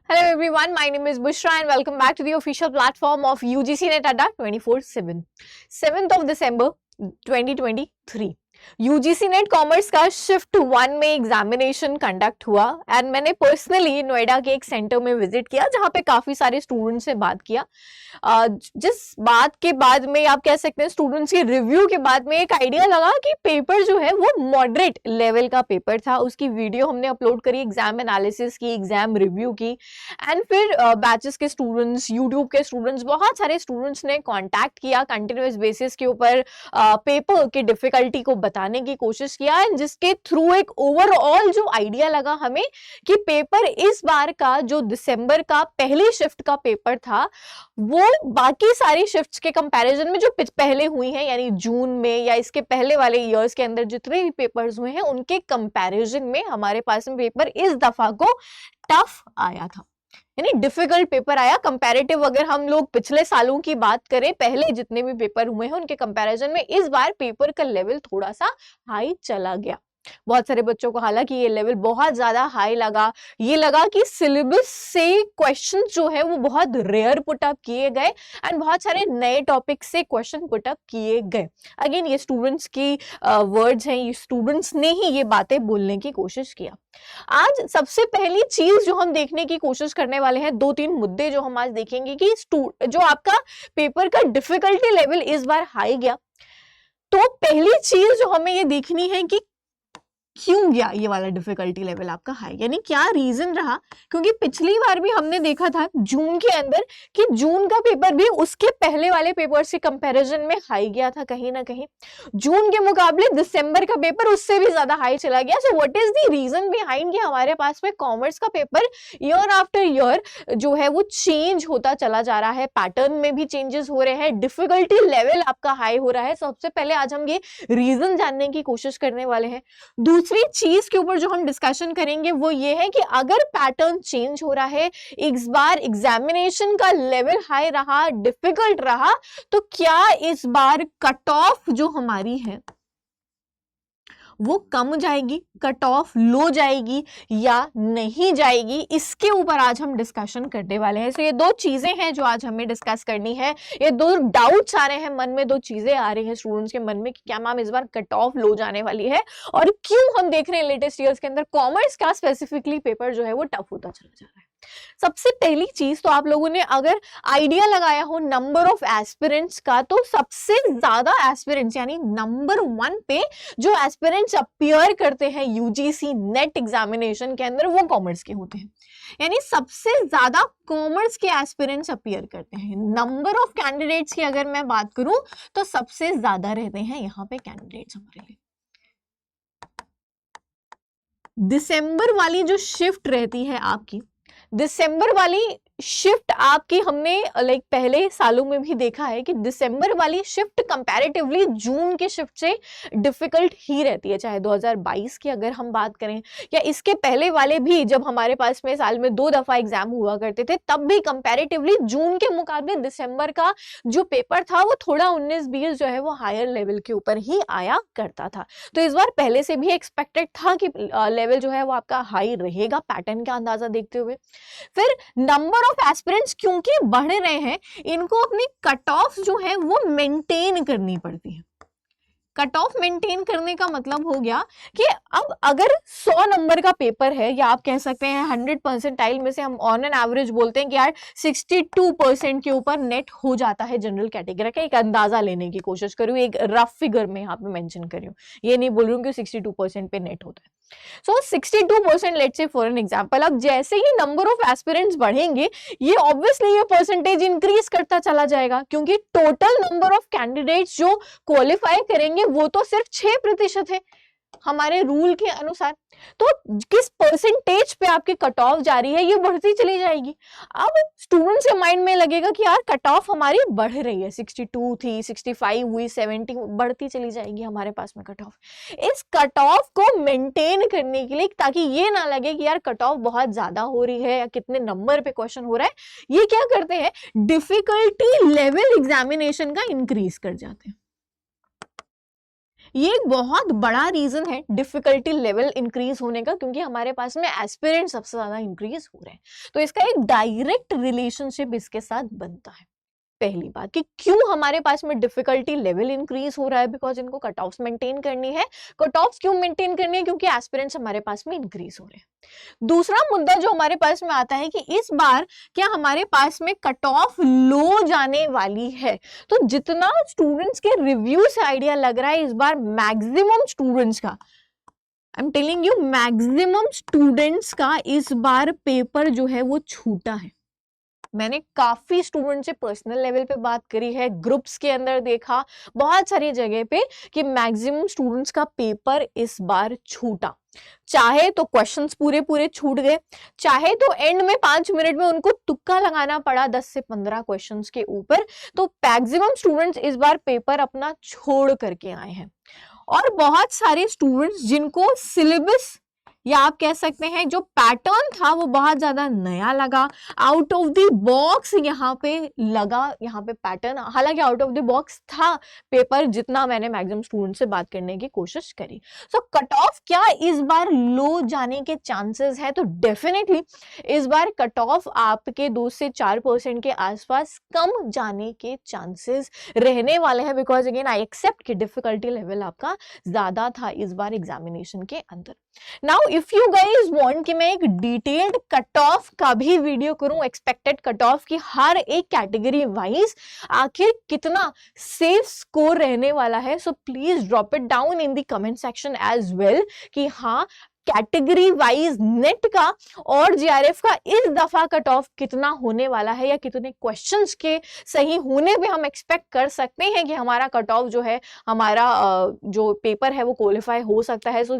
Hello everyone, my name is Bushra and welcome back to the official platform of UGC NET Adda 24/7. 7th of December 2023 UGC net commerce का shift 1 में examination conduct हुआ and मैंने personally Noida के एक centre में visit किया जहां पे काफी सारे स्टूडेंट्स से बात किया। जिस बात के बाद में आप कह सकते हैं स्टूडेंट्स के रिव्यू के बाद में एक आइडिया लगा कि पेपर जो है वो मॉडरेट लेवल का पेपर था। उसकी वीडियो हमने अपलोड करी, एग्जाम एनालिसिस की, एग्जाम रिव्यू की एंड फिर बैचेस के स्टूडेंट्स, यूट्यूब के स्टूडेंट्स, बहुत सारे स्टूडेंट्स ने कॉन्टैक्ट किया, कंटिन्यूअस बेसिस के ऊपर पेपर की डिफिकल्टी को बताने की कोशिश किया एंड जिसके थ्रू एक ओवरऑल जो आइडिया लगा हमें कि पेपर इस बार का जो दिसंबर का पहली शिफ्ट का पेपर था वो बाकी सारी शिफ्ट्स के कंपैरिजन में जो पहले हुई हैं यानी जून में या इसके पहले वाले ईयर्स के अंदर जितने भी पेपर्स हुए हैं उनके कंपैरिजन में हमारे पास में पेपर इस दफा को टफ आया था, यानी डिफिकल्ट पेपर आया। कंपैरेटिव अगर हम लोग पिछले सालों की बात करें, पहले जितने भी पेपर हुए हैं उनके कंपैरिजन में इस बार पेपर का लेवल थोड़ा सा हाई चला गया। बहुत सारे बच्चों को हालांकि ये लेवल बहुत ज्यादा हाई लगा, ये लगा कि सिलेबस से क्वेश्चन जो है वो बहुत रेयर पुटअप किए गए एंड बहुत सारे नए टॉपिक से क्वेश्चन पुटअप किए गए। अगेन ये स्टूडेंट्स की वर्ड्स हैं, ये स्टूडेंट्स ने ही ये बातें बोलने की कोशिश किया। आज सबसे पहली चीज जो हम देखने की कोशिश करने वाले हैं, 2-3 मुद्दे जो हम आज देखेंगे कि जो आपका पेपर का डिफिकल्टी लेवल इस बार हाई गया। तो पहली चीज जो हमें ये देखनी है कि क्यों गया ये वाला डिफिकल्टी लेवल आपका हाई, यानी क्या रीजन रहा। क्योंकि पिछली बार भी हमने देखा था जून के अंदर कि जून का पेपर भी उसके पहले वाले पेपर से कंपैरिजन में हाई गया था, कहीं ना कहीं जून के मुकाबले दिसंबर का पेपर उससे भी ज्यादा हाई चला गया। So what is the reason behind कि हमारे पास में कॉमर्स का पेपर ईयर आफ्टर ईयर जो है वो चेंज होता चला जा रहा है, पैटर्न में भी चेंजेस हो रहे हैं, डिफिकल्टी लेवल आपका हाई हो रहा है। सबसे पहले आज हम ये रीजन जानने की कोशिश करने वाले हैं। दूसरी चीज के ऊपर जो हम डिस्कशन करेंगे वो ये है कि अगर पैटर्न चेंज हो रहा है, इस बार एग्जामिनेशन का लेवल हाई रहा, डिफिकल्ट रहा, तो क्या इस बार कट ऑफ जो हमारी है वो कम जाएगी, कट ऑफ लो जाएगी या नहीं जाएगी, इसके ऊपर आज हम डिस्कशन करने वाले हैं। तो ये दो चीजें हैं जो आज हमें डिस्कस करनी है। ये दो डाउट्स आ रहे हैं मन में, दो चीजें आ रही हैं स्टूडेंट्स के मन में कि क्या मैम इस बार कट ऑफ लो जाने वाली है और क्यों हम देख रहे हैं लेटेस्ट ईयर्स के अंदर कॉमर्स का स्पेसिफिकली पेपर जो है वो टफ होता चला जा रहा है। सबसे पहली चीज तो आप लोगों ने अगर आइडिया लगाया हो नंबर ऑफ एस्पिरेंट्स का, तो सबसे ज्यादा एस्पिरेंट्स यानी नंबर 1 पे जो एस्पिरेंट्स अपीयर करते हैं यूजीसी नेट एग्जामिनेशन के अंदर वो कॉमर्स के होते हैं, यानी सबसे ज्यादा कॉमर्स के एस्पिरेंट्स अपीयर करते हैं। नंबर ऑफ कैंडिडेट्स की अगर मैं बात करूं तो सबसे ज्यादा रहते हैं यहाँ पे कैंडिडेट्स हमारे लिए। दिसंबर वाली जो शिफ्ट रहती है आपकी, दिसंबर वाली शिफ्ट आपकी हमने लाइक पहले सालों में भी देखा है कि दिसंबर वाली शिफ्ट कंपैरेटिवली जून के शिफ्ट से डिफिकल्ट ही रहती है। चाहे 2022 की अगर हम बात करें या इसके पहले वाले भी, जब हमारे पास में साल में 2 दफा एग्जाम हुआ करते थे तब भी कंपैरेटिवली जून के मुकाबले दिसंबर का जो पेपर था वो थोड़ा 19-20 जो है वो हायर लेवल के ऊपर ही आया करता था। तो इस बार पहले से भी एक्सपेक्टेड था कि लेवल जो है वो आपका हाई रहेगा, पैटर्न का अंदाजा देखते हुए। फिर नंबर ऑफ एस्पिरेंट्स क्योंकि बढ़ रहे हैं, इनको अपनी कट ऑफ जो है वो मेंटेन करनी पड़ती है। कट ऑफ मेंटेन करने का मतलब हो गया कि अब अगर 100 नंबर का पेपर है या आप कह सकते हैं 100 परसेंटाइल में से हम ऑन एन एवरेज बोलते हैं कि यार 62% के ऊपर नेट हो जाता है जनरल कैटेगरी का, एक अंदाजा लेने की कोशिश करूँ, एक रफ फिगर में यहाँ पे मेंशन कर रही हूँ, ये नहीं बोल रही हूँ कि 62% पे नेट होता है। सो 62% let's say for an example. अब जैसे ही नंबर ऑफ एस्पिरेंट्स बढ़ेंगे ये ऑब्वियसली ये परसेंटेज इंक्रीज करता चला जाएगा, क्योंकि टोटल नंबर ऑफ कैंडिडेट्स जो क्वालिफाई करेंगे वो तो सिर्फ 6% है हमारे रूल के अनुसार। तो किस परसेंटेज पे आपकी कट ऑफ जा रही है ये बढ़ती चली जाएगी। अब स्टूडेंट्स के माइंड में लगेगा कि यार कट ऑफ हमारी बढ़ रही है, 62 थी, 65 हुई, 70 बढ़ती चली जाएगी हमारे पास में कट ऑफ। इस कट ऑफ को मेंटेन करने के लिए, ताकि ये ना लगे कि यार कट ऑफ बहुत ज्यादा हो रही है या कितने नंबर पे क्वेश्चन हो रहा है, ये क्या करते हैं, डिफिकल्टी लेवल एग्जामिनेशन का इंक्रीज कर जाते हैं। ये एक बहुत बड़ा रीजन है डिफिकल्टी लेवल इंक्रीज होने का, क्योंकि हमारे पास में एस्पिरेंट सबसे ज्यादा इंक्रीज हो रहे हैं। तो इसका एक डायरेक्ट रिलेशनशिप इसके साथ बनता है। पहली बात कि क्यों हमारे पास में डिफिकल्टी लेवल इंक्रीज हो रहा है, बिकॉज इनको कट ऑफ मेंटेन करनी है। कट ऑफ क्यों मेंटेन करनी है, क्योंकि एस्पिरेंट्स हमारे पास में इंक्रीज हो रहे हैं। दूसरा मुद्दा जो हमारे पास में आता है कि इस बार क्या हमारे पास में कट ऑफ लो जाने वाली है। तो जितना स्टूडेंट्स के रिव्यू से आइडिया लग रहा है, इस बार मैक्सिमम स्टूडेंट्स का, I am telling you, maximum students का इस बार पेपर जो है वो छूटा है। मैंने काफी स्टूडेंट से पर्सनल लेवल पे बात करी है, ग्रुप्स के अंदर देखा, बहुत सारी जगह पे कि मैक्सिमम स्टूडेंट्स का पेपर इस बार छूटा। चाहे तो क्वेश्चंस पूरे पूरे छूट गए, चाहे तो एंड में 5 मिनट में उनको तुक्का लगाना पड़ा 10 से 15 क्वेश्चंस के ऊपर। तो मैक्सिमम स्टूडेंट्स इस बार पेपर अपना छोड़ करके आए हैं। और बहुत सारे स्टूडेंट्स जिनको सिलेबस या आप कह सकते हैं जो पैटर्न था वो बहुत ज्यादा नया लगा, आउट ऑफ द बॉक्स यहाँ पे लगा, यहाँ पे पैटर्न, हालांकि आउट ऑफ द बॉक्स था पेपर जितना मैंने मैक्सिमम स्टूडेंट से बात करने की कोशिश करी। सो कट ऑफ क्या इस बार लो जाने के चांसेस है, तो डेफिनेटली इस बार कट ऑफ आपके 2 से 4% के आसपास कम जाने के चांसेस रहने वाले हैं, बिकॉज अगेन आई एक्सेप्ट कि डिफिकल्टी लेवल आपका ज्यादा था इस बार एग्जामिनेशन के अंदर। Now if you guys want कि मैं एक डिटेल्ड कट ऑफ का भी वीडियो करूं, एक्सपेक्टेड कट ऑफ की हर एक कैटेगरी वाइज आखिर कितना सेफ स्कोर रहने वाला है, so please drop it down in the comment section as well कि हाँ कैटेगरी वाइज नेट का और जीआरएफ का इस दफा कट ऑफ कितना होने वाला है, या कितने क्वेश्चंस के सही होने पे हम एक्सपेक्ट कर सकते हैं कि हमारा कट ऑफ जो है, हमारा जो पेपर है वो क्वालिफाई हो सकता है। So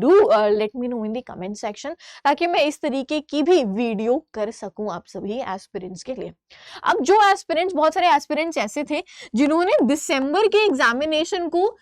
do let me know in the comment section, ताकि मैं इस तरीके की भी वीडियो कर सकूं आप सभी एस्पिरेंट्स के लिए। अब जो एस्पिरेंट्स, बहुत सारे एस्पिरेंट्स ऐसे थे जिन्होंने दिसंबर के एग्जामिनेशन को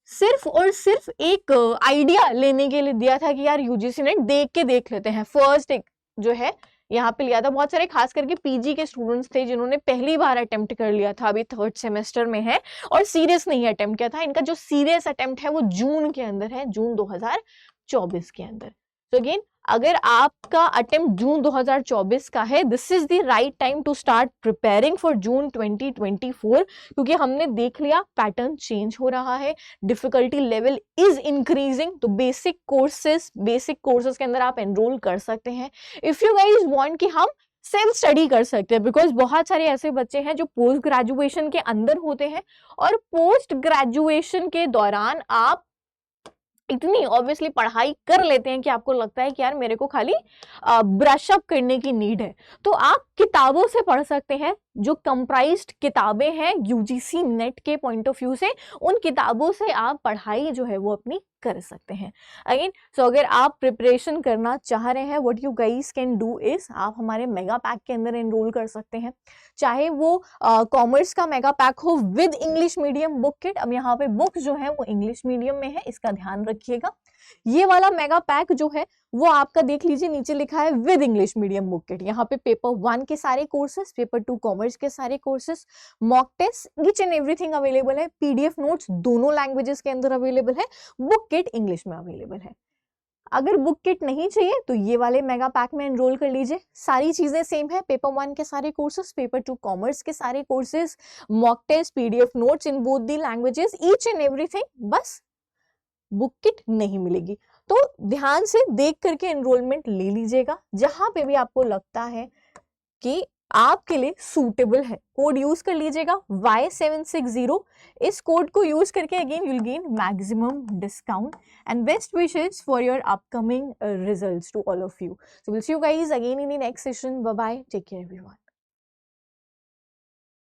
सिर्फ और सिर्फ एक आइडिया लेने के लिए दिया था कि यार यूजीसी नेट देख लेते हैं, फर्स्ट एक जो है यहाँ पे लिया था। बहुत सारे खास करके पीजी के स्टूडेंट्स थे जिन्होंने पहली बार अटेम्प्ट कर लिया था, अभी 3rd सेमेस्टर में है और सीरियस नहीं अटेम्प्ट किया था। इनका जो सीरियस अटेम्प्ट है वो जून के अंदर है, जून 2024 के अंदर। तो अगेन अगर आपका अटेम्प्ट जून 2024 का है, this is the right time to start preparing for June 2024, क्योंकि हमने देख लिया पैटर्न चेंज हो रहा है, डिफिकल्टी लेवल इज इंक्रीजिंग। तो बेसिक कोर्सेज के अंदर आप एनरोल कर सकते हैं इफ यू गाइज वांट कि हम सेल्फ स्टडी कर सकते हैं, बिकॉज बहुत सारे ऐसे बच्चे हैं जो पोस्ट ग्रेजुएशन के अंदर होते हैं और पोस्ट ग्रेजुएशन के दौरान आप इतनी ऑब्वियसली पढ़ाई कर लेते हैं कि आपको लगता है कि यार मेरे को खाली ब्रश अप करने की नीड है। तो आप किताबों से पढ़ सकते हैं, जो कंप्राइज्ड किताबें हैं यूजीसी नेट के पॉइंट ऑफ व्यू से, उन किताबों से आप पढ़ाई जो है वो अपनी कर सकते हैं। अगेन सो अगर आप प्रिपरेशन करना चाह रहे हैं, what you guys can do is आप हमारे मेगा पैक के अंदर एनरोल कर सकते हैं, चाहे वो कॉमर्स का मेगा पैक हो with English medium book kit. अब यहाँ पे बुक्स जो है वो इंग्लिश मीडियम में है, इसका ध्यान रखिएगा। ये वाला मेगा पैक जो है वो आपका देख लीजिए, नीचे लिखा है with English medium book kit. यहाँ पे पेपर 1 के सारे कोर्सेस, पेपर 2 कॉमर्स के सारे courses, mock test, each and everything available है। पीडीएफ नोट्स दोनों लैंग्वेजेस के अंदर अवेलेबल है, बुक किट इंग्लिश में अवेलेबल है। अगर बुक किट नहीं चाहिए तो ये वाले मेगा पैक में एनरोल कर लीजिए, सारी चीजें सेम है। पेपर 1 के सारे कोर्सेस, पेपर 2 कॉमर्स के सारे courses, mock test, PDF notes in both the languages, each and everything. बस बुक किट नहीं मिलेगी, तो ध्यान से देख करके एनरोलमेंट ले लीजिएगा। जहां पे भी आपको लगता है कि आपके लिए सूटेबल है, कोड यूज कर लीजिएगा Y760। इस कोड को यूज करके again you will gain maximum discount and best wishes for your upcoming results to all of you. So will see you guys again in the next session. Bye bye, take care everyone.